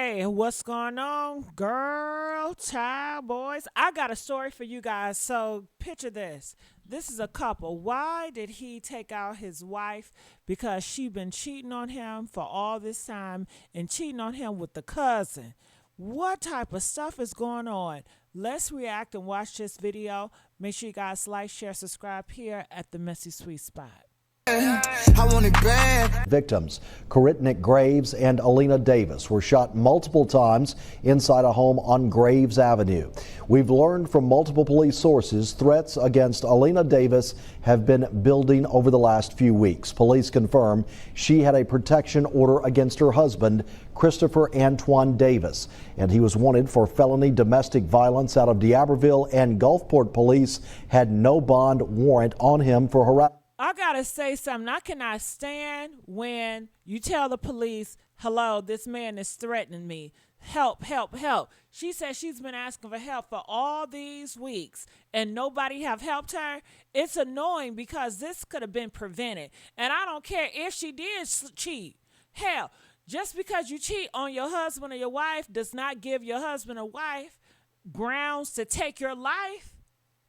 Hey, what's going on, girl, child, boys? I got a story for you guys. So, picture this. This is a couple. Why did he take out his wife? Because she been cheating on him for all this time and cheating on him with the cousin. What type of stuff is going on? Let's react and watch this video. Make sure you guys like, share, subscribe here at the Messy Sweet Spot. I want it bad. Victims, Koritnik Graves and Elena Davis, were shot multiple times inside a home on Graves Avenue. We've learned from multiple police sources threats against Elena Davis have been building over the last few weeks. Police confirm she had a protection order against her husband, Christopher Antoine Davis, and he was wanted for felony domestic violence out of D'Iberville, and Gulfport police had no bond warrant on him for harassment. I gotta say something. I cannot stand when you tell the police, hello, this man is threatening me. Help, help, help. She says she's been asking for help for all these weeks and nobody have helped her. It's annoying because this could have been prevented. And I don't care if she did cheat. Hell, just because you cheat on your husband or your wife does not give your husband or wife grounds to take your life,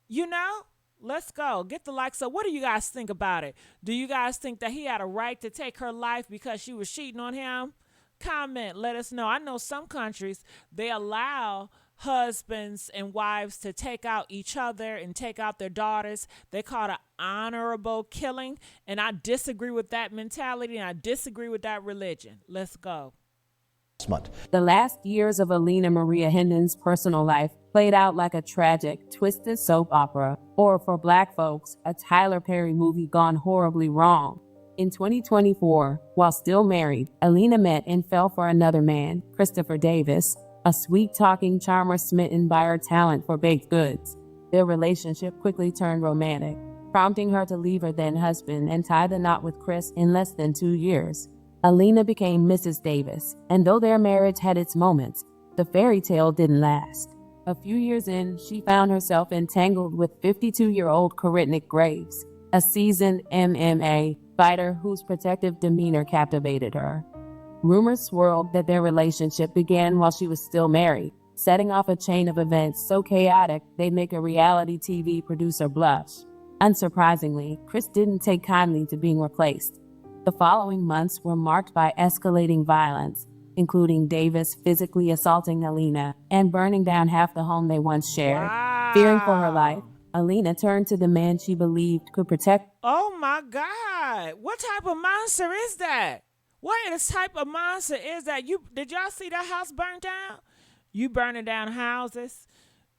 you know? Let's go. Get the likes up. What do you guys think about it? Do you guys think that he had a right to take her life because she was cheating on him? Comment. Let us know. I know some countries, they allow husbands and wives to take out each other and take out their daughters. They call it an honorable killing. And I disagree with that mentality, and I disagree with that religion. Let's go. The last years of Elena Maria Hinton's personal life played out like a tragic, twisted soap opera, or for Black folks, a Tyler Perry movie gone horribly wrong. In 2024, while still married, Elena met and fell for another man, Christopher Davis, a sweet-talking charmer smitten by her talent for baked goods. Their relationship quickly turned romantic, prompting her to leave her then-husband and tie the knot with Chris in less than 2 years. Elena became Mrs. Davis, and though their marriage had its moments, the fairy tale didn't last. A few years in, she found herself entangled with 52-year-old Koritnik Graves, a seasoned MMA fighter whose protective demeanor captivated her. Rumors swirled that their relationship began while she was still married, setting off a chain of events so chaotic they'd make a reality TV producer blush. Unsurprisingly, Chris didn't take kindly to being replaced. The following months were marked by escalating violence, including Davis physically assaulting Elena and burning down half the home they once shared. Wow. Fearing for her life, Elena turned to the man she believed could protect. Oh my God. What type of monster is that? What type of monster is that? Did y'all see that house burn down? You burning down houses?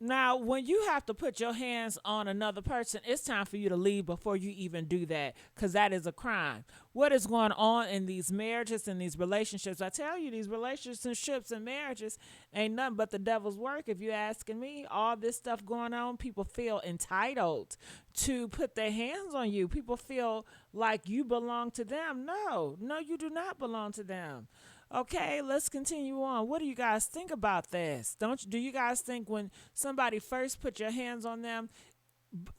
Now, when you have to put your hands on another person, it's time for you to leave before you even do that, because that is a crime. What is going on in these marriages and these relationships? I tell you, these relationships and marriages ain't nothing but the devil's work. If you're asking me, all this stuff going on, people feel entitled to put their hands on you. People feel like you belong to them. No, you do not belong to them. Okay, let's continue on. What do you guys think about this? Do you guys think when somebody first put your hands on them,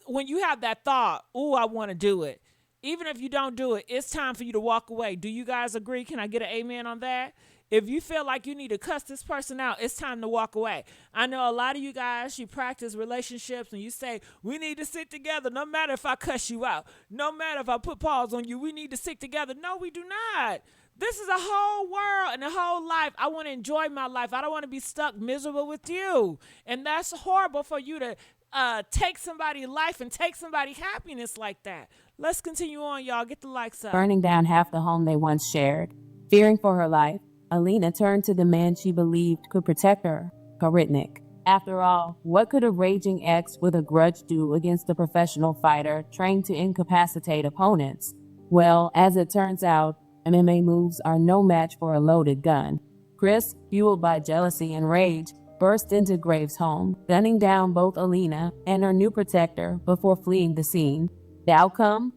when you have that thought, ooh, I want to do it, even if you don't do it, it's time for you to walk away. Do you guys agree? Can I get an amen on that? If you feel like you need to cuss this person out, it's time to walk away. I know a lot of you guys, you practice relationships and you say, we need to stick together no matter if I cuss you out. No matter if I put pause on you, we need to stick together. No, we do not. This is a whole world and a whole life. I want to enjoy my life. I don't want to be stuck miserable with you. And that's horrible for you to take somebody's life and take somebody's happiness like that. Let's continue on, y'all. Get the likes up. Burning down half the home they once shared. Fearing for her life, Elena turned to the man she believed could protect her, Koritnik. After all, what could a raging ex with a grudge do against a professional fighter trained to incapacitate opponents? Well, as it turns out, MMA moves are no match for a loaded gun. Chris, fueled by jealousy and rage, burst into Graves' home, gunning down both Elena and her new protector before fleeing the scene. The outcome?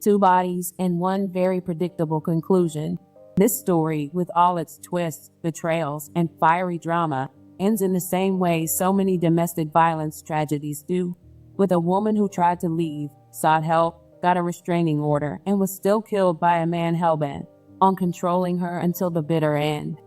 2 bodies and one very predictable conclusion. This story, with all its twists, betrayals, and fiery drama, ends in the same way so many domestic violence tragedies do, with a woman who tried to leave, sought help, got a restraining order, and was still killed by a man hellbent on controlling her until the bitter end.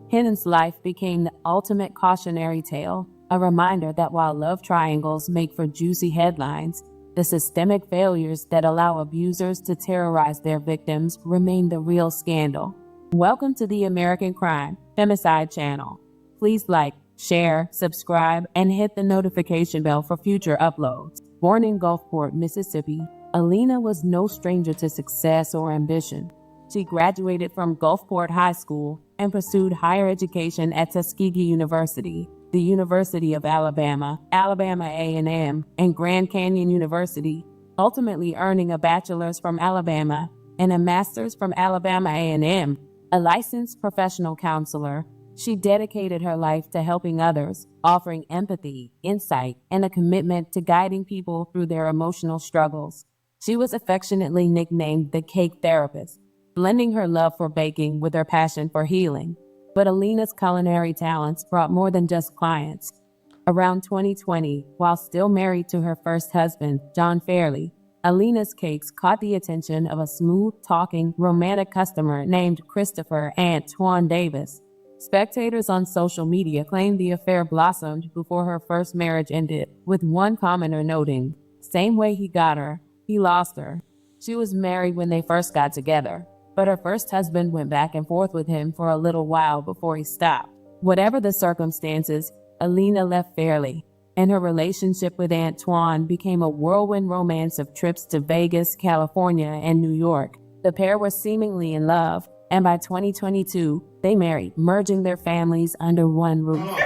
Hinton's life became the ultimate cautionary tale, a reminder that while love triangles make for juicy headlines, the systemic failures that allow abusers to terrorize their victims remain the real scandal. Welcome to the American Crime Femicide channel. Please like, share, subscribe, and hit the notification bell for future uploads. Born in Gulfport, Mississippi, Elena was no stranger to success or ambition. She graduated from Gulfport High School and pursued higher education at Tuskegee University, the University of Alabama, Alabama A&M, and Grand Canyon University, ultimately earning a bachelor's from Alabama and a master's from Alabama A&M. A licensed professional counselor, she dedicated her life to helping others, offering empathy, insight, and a commitment to guiding people through their emotional struggles. She was affectionately nicknamed the Cake Therapist, blending her love for baking with her passion for healing. But Elena's culinary talents brought more than just clients. Around 2020, while still married to her first husband, John Fairley, Elena's cakes caught the attention of a smooth-talking, romantic customer named Christopher Antoine Davis. Spectators on social media claimed the affair blossomed before her first marriage ended, with one commenter noting, "Same way he got her, he lost her." She was married when they first got together, but her first husband went back and forth with him for a little while before he stopped. Whatever the circumstances, Elena left Fairley, and her relationship with Antoine became a whirlwind romance of trips to Vegas, California, and New York. The pair were seemingly in love, and by 2022, they married, merging their families under one roof. How you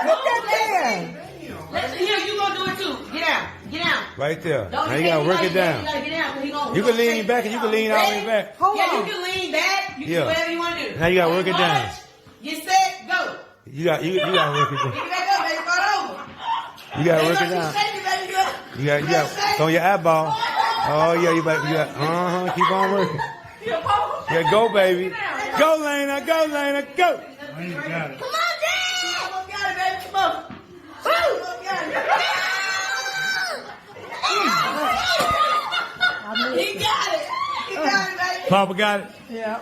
put that there? Listen here, you gonna do it too. Get out. Get out. Right there. Don't Now you gotta work it down. You gotta get out. You can lean back and you can lean all the way back. Hold on. You can lean back. You can do whatever you want to do. Now you gotta work it down. Get set, go. You gotta work it down. Get back up, baby. Start over. You gotta work it down. You got it's on your eyeball. Oh yeah, you got keep on working. Yeah, go baby. Go Lena, go. Come on, Dad. Come on, got it, baby. Come on. Woo! He got it. He got it, baby. Papa got it. Yeah.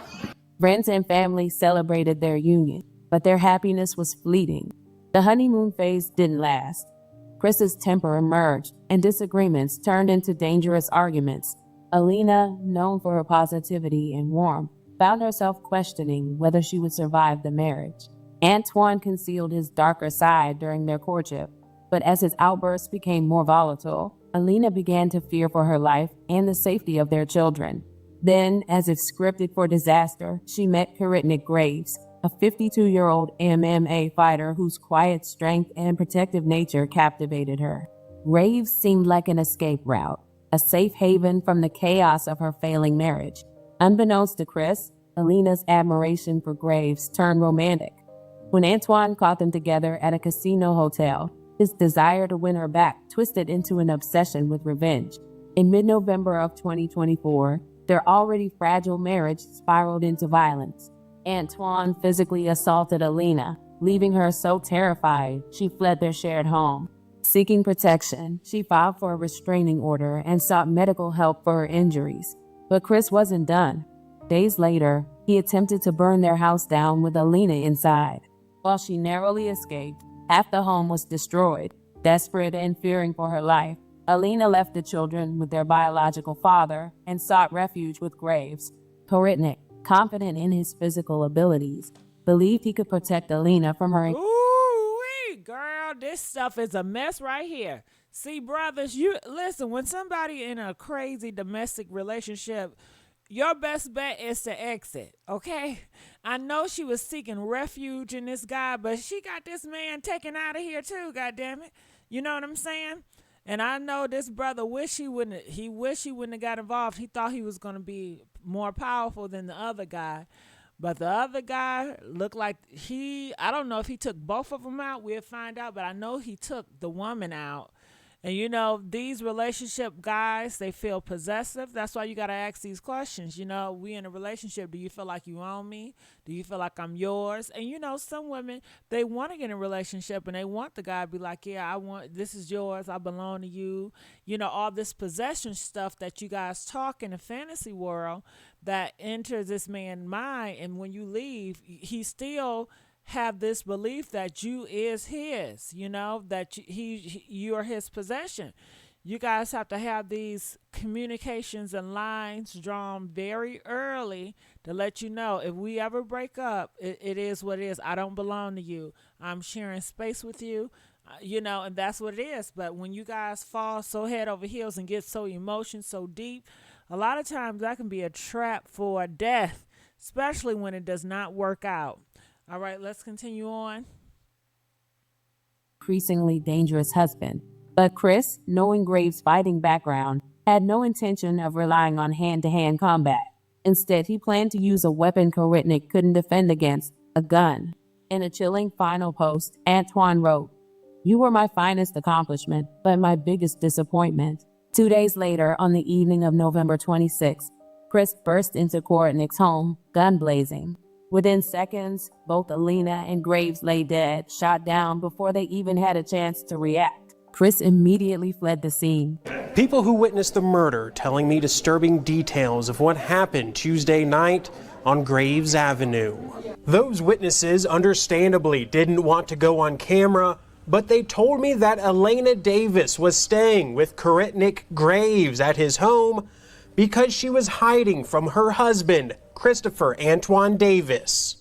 Friends and family celebrated their union, but their happiness was fleeting. The honeymoon phase didn't last. Chris's temper emerged, and disagreements turned into dangerous arguments. Elena, known for her positivity and warmth, found herself questioning whether she would survive the marriage. Antoine concealed his darker side during their courtship, but as his outbursts became more volatile, Elena began to fear for her life and the safety of their children. Then, as if scripted for disaster, she met Koritnik Graves, a 52-year-old MMA fighter whose quiet strength and protective nature captivated her. Graves seemed like an escape route, a safe haven from the chaos of her failing marriage. Unbeknownst to Chris, Elena's admiration for Graves turned romantic. When Antoine caught them together at a casino hotel, his desire to win her back twisted into an obsession with revenge. In mid-November of 2024, their already fragile marriage spiraled into violence. Antoine physically assaulted Elena, leaving her so terrified she fled their shared home. Seeking protection, she filed for a restraining order and sought medical help for her injuries. But Chris wasn't done. Days later, he attempted to burn their house down with Elena inside. While she narrowly escaped, half the home was destroyed. Desperate and fearing for her life, Elena left the children with their biological father and sought refuge with Graves. Koritnik, confident in his physical abilities, believed he could protect Elena from her. Ooh-wee, girl, this stuff is a mess right here. See, brothers, you listen, when somebody in a crazy domestic relationship, your best bet is to exit, okay? I know she was seeking refuge in this guy, but she got this man taken out of here too, goddammit. You know what I'm saying? And I know this brother wish he wouldn't have got involved. He thought he was going to be more powerful than the other guy. But the other guy looked like I don't know if he took both of them out. We'll find out. But I know he took the woman out. And, you know, these relationship guys, they feel possessive. That's why you got to ask these questions. You know, we in a relationship. Do you feel like you own me? Do you feel like I'm yours? And, you know, some women, they want to get in a relationship and they want the guy to be like, yeah, this is yours. I belong to you. You know, all this possession stuff that you guys talk in the fantasy world that enters this man's mind. And when you leave, he still have this belief that you is his, that you are his possession. You guys have to have these communications and lines drawn very early to let you know if we ever break up, it is what it is. I don't belong to you. I'm sharing space with you, and that's what it is. But when you guys fall so head over heels and get so emotional, so deep, a lot of times that can be a trap for death, especially when it does not work out. All right, let's continue on. Increasingly dangerous husband. But Chris, knowing Graves' fighting background, had no intention of relying on hand-to-hand combat. Instead, he planned to use a weapon Koritnik couldn't defend against, a gun. In a chilling final post, Antoine wrote, "You were my finest accomplishment, but my biggest disappointment." 2 days later, on the evening of November 26, Chris burst into Koritnik's home, gun blazing. Within seconds, both Elena and Graves lay dead, shot down before they even had a chance to react. Chris immediately fled the scene. People who witnessed the murder telling me disturbing details of what happened Tuesday night on Graves Avenue. Those witnesses understandably didn't want to go on camera, but they told me that Elena Davis was staying with Koritnik Graves at his home because she was hiding from her husband, Christopher Antoine Davis.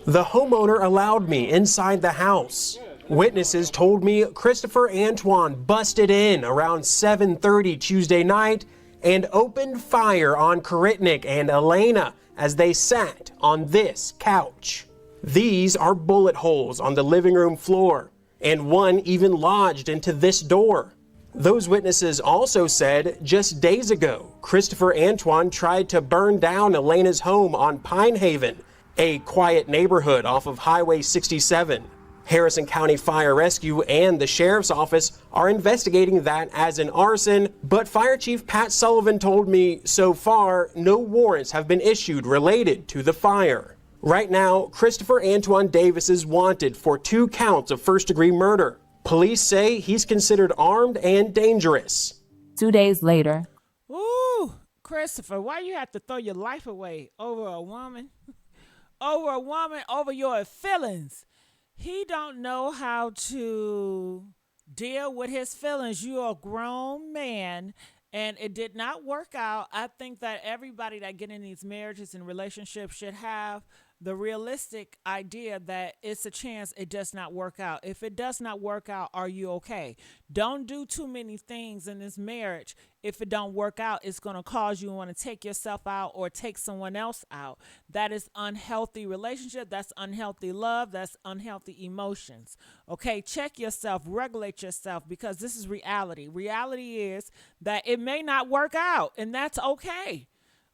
The homeowner allowed me inside the house. Witnesses told me Christopher Antoine busted in around 7:30 Tuesday night and opened fire on Koritnik and Elena as they sat on this couch. These are bullet holes on the living room floor, and one even lodged into this door. Those witnesses also said just days ago, Christopher Antoine tried to burn down Elena's home on Pine Haven, a quiet neighborhood off of Highway 67. Harrison County Fire Rescue and the Sheriff's Office are investigating that as an arson, but Fire Chief Pat Sullivan told me so far no warrants have been issued related to the fire. Right now, Christopher Antoine Davis is wanted for 2 counts of first-degree murder. Police say he's considered armed and dangerous. 2 days later. Ooh, Christopher, why you have to throw your life away over a woman? Over your feelings. He don't know how to deal with his feelings. You're a grown man, and it did not work out. I think that everybody that get in these marriages and relationships should have the realistic idea that it's a chance it does not work out. If it does not work out, are you okay? Don't do too many things in this marriage. If it don't work out, it's going to cause you want to take yourself out or take someone else out. That is unhealthy relationship. That's unhealthy love. That's unhealthy emotions. Okay, check yourself, regulate yourself, because this is reality. Reality is that it may not work out, and that's okay.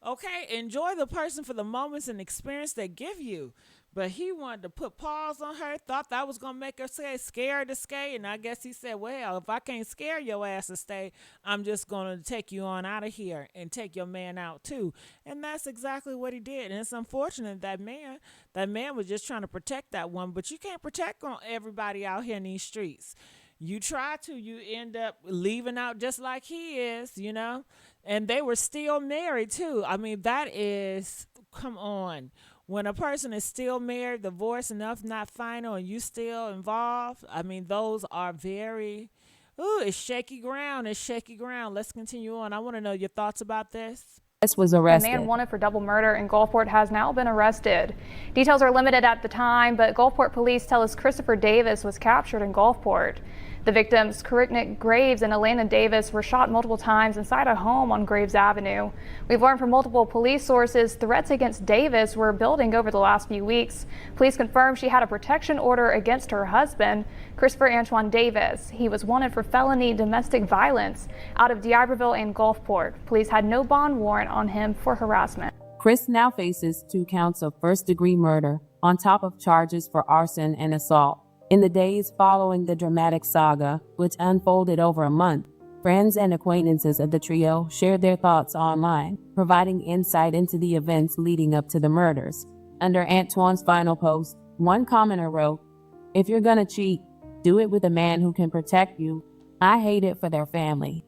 Okay, enjoy the person for the moments and experience they give you. But he wanted to put pause on her, thought that was going to make her scared to stay. And I guess he said, well, if I can't scare your ass to stay, I'm just going to take you on out of here and take your man out too. And that's exactly what he did. And it's unfortunate that man was just trying to protect that woman. But you can't protect everybody out here in these streets. You try to, you end up leaving out just like he is, And they were still married too. I mean, that is, come on. When a person is still married, divorced, enough not final, and you still involved, I mean, those are very, it's shaky ground. It's shaky ground. Let's continue on. I want to know your thoughts about this. Chris was arrested. A man wanted for double murder in Gulfport has now been arrested. Details are limited at the time, but Gulfport police tell us Christopher Davis was captured in Gulfport. The victims, Koritnik Graves and Elena Davis, were shot multiple times inside a home on Graves Avenue. We've learned from multiple police sources threats against Davis were building over the last few weeks. Police confirmed she had a protection order against her husband, Christopher Antoine Davis. He was wanted for felony domestic violence out of D'Iberville and Gulfport. Police had no bond warrant on him for harassment. Chris now faces 2 counts of first-degree murder on top of charges for arson and assault. In the days following the dramatic saga, which unfolded over a month, friends and acquaintances of the trio shared their thoughts online, providing insight into the events leading up to the murders. Under Antoine's final post, one commenter wrote, "If you're gonna cheat, do it with a man who can protect you. I hate it for their family."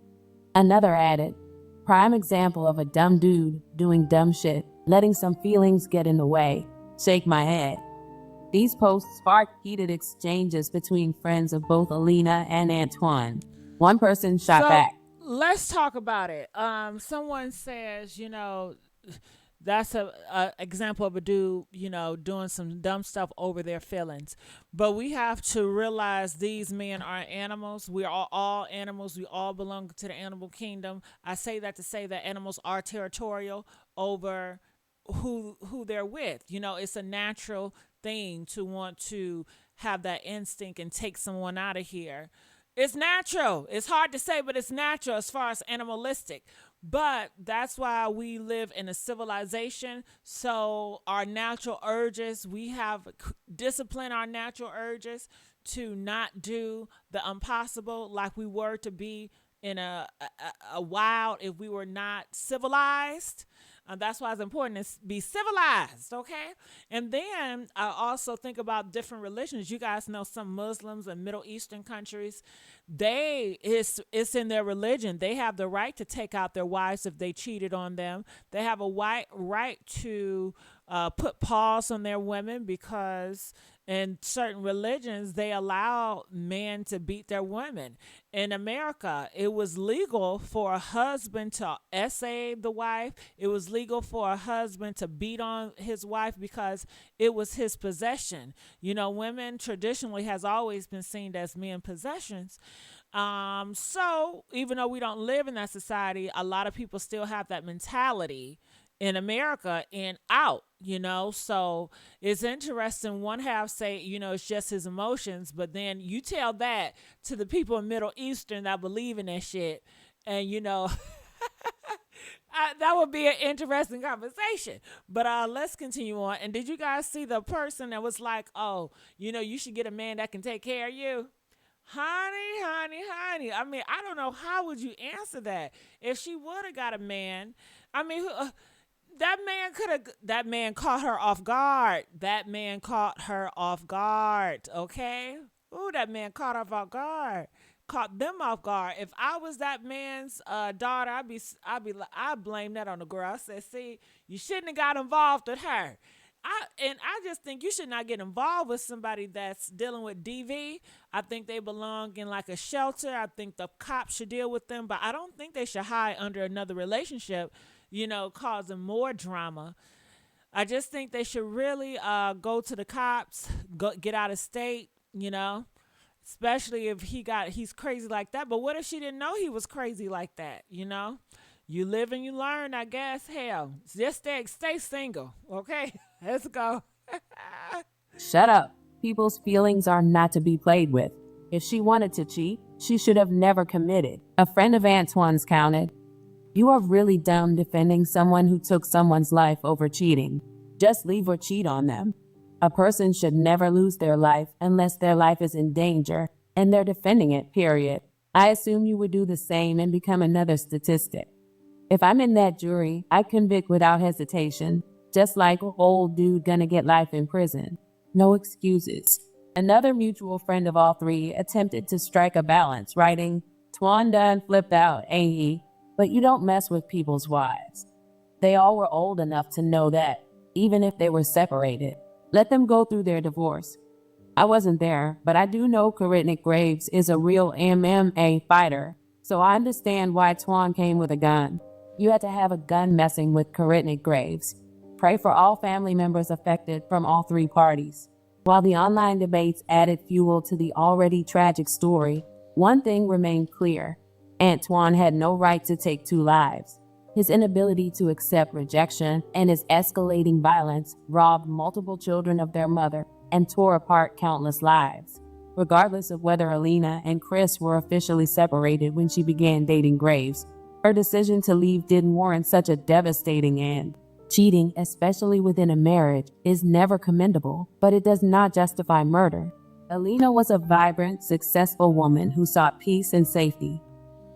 Another added, "Prime example of a dumb dude doing dumb shit. letting some feelings get in the way. Shake my head. These posts sparked heated exchanges between friends of both Elena and Antoine. One person shot back. Let's talk about it. Someone says, that's a example of a dude, doing some dumb stuff over their feelings. But we have to realize these men are animals. We are all animals. We all belong to the animal kingdom. I say that to say that animals are territorial over who they're with. It's a natural thing to want to have that instinct and take someone out of here. It's natural. It's hard to say, but it's natural as far as animalistic. But that's why we live in a civilization. So our natural urges, we have disciplined our natural urges to not do the impossible like we were to be in a wild if we were not civilized. That's why it's important to be civilized, okay? And then I also think about different religions. You guys know some Muslims and Middle Eastern countries, it's in their religion. They have the right to take out their wives if they cheated on them. They have a right to put pause on their women because in certain religions, they allow men to beat their women. In America, it was legal for a husband to essay the wife. It was legal for a husband to beat on his wife because it was his possession. Women traditionally has always been seen as men possessions. So even though we don't live in that society, a lot of people still have that mentality in America and out, so it's interesting. One half say, it's just his emotions, but then you tell that to the people in Middle Eastern that believe in that shit. And, that would be an interesting conversation, but let's continue on. And did you guys see the person that was like, oh, you should get a man that can take care of you? Honey. I mean, I don't know. How would you answer that? If she would have got a man, I mean, that man caught her off guard. Okay? Ooh, that man caught them off guard. If I was that man's daughter, I'd blame that on the girl. I said, see, you shouldn't have got involved with her. I just think you should not get involved with somebody that's dealing with DV. I think they belong in like a shelter. I think the cops should deal with them, but I don't think they should hide under another relationship, causing more drama. I just think they should really go to the cops, get out of state, especially if he's crazy like that. But what if she didn't know he was crazy like that, You live and you learn, I guess. Hell, just stay single, okay? Let's go. Shut up. People's feelings are not to be played with. If she wanted to cheat, she should have never committed. A friend of Antoine's counted, "You are really dumb defending someone who took someone's life over cheating. Just leave or cheat on them. A person should never lose their life unless their life is in danger and they're defending it, period. I assume you would do the same and become another statistic. If I'm in that jury, I convict without hesitation, just like old dude gonna get life in prison. No excuses." Another mutual friend of all three attempted to strike a balance, writing, "Twan done flipped out, ain't he? But you don't mess with people's wives. They all were old enough to know that, even if they were separated. Let them go through their divorce." I wasn't there, but I do know Koritnik Graves is a real MMA fighter, so I understand why Twan came with a gun. You had to have a gun messing with Koritnik Graves. Pray for all family members affected from all three parties. While the online debates added fuel to the already tragic story, one thing remained clear. Antoine had no right to take two lives. His inability to accept rejection and his escalating violence robbed multiple children of their mother and tore apart countless lives. Regardless of whether Elena and Chris were officially separated when she began dating Graves, her decision to leave didn't warrant such a devastating end. Cheating, especially within a marriage, is never commendable, but it does not justify murder. Elena was a vibrant, successful woman who sought peace and safety.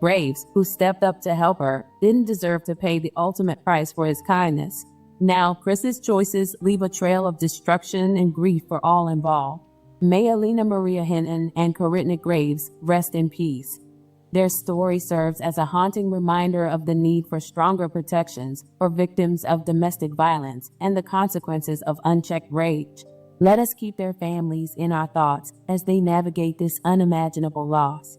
Graves, who stepped up to help her, didn't deserve to pay the ultimate price for his kindness. Now, Chris's choices leave a trail of destruction and grief for all involved. May Elena Maria Hinton and Koritnik Graves rest in peace. Their story serves as a haunting reminder of the need for stronger protections for victims of domestic violence and the consequences of unchecked rage. Let us keep their families in our thoughts as they navigate this unimaginable loss.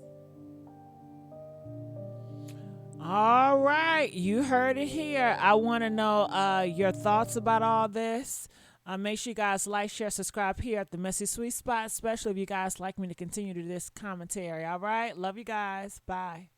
All right, you heard it here. I want to know your thoughts about all this. Make sure you guys like, share, subscribe here at the Messy Sweet Spot, especially if you guys like me to continue to do this commentary. All right, love you guys. Bye.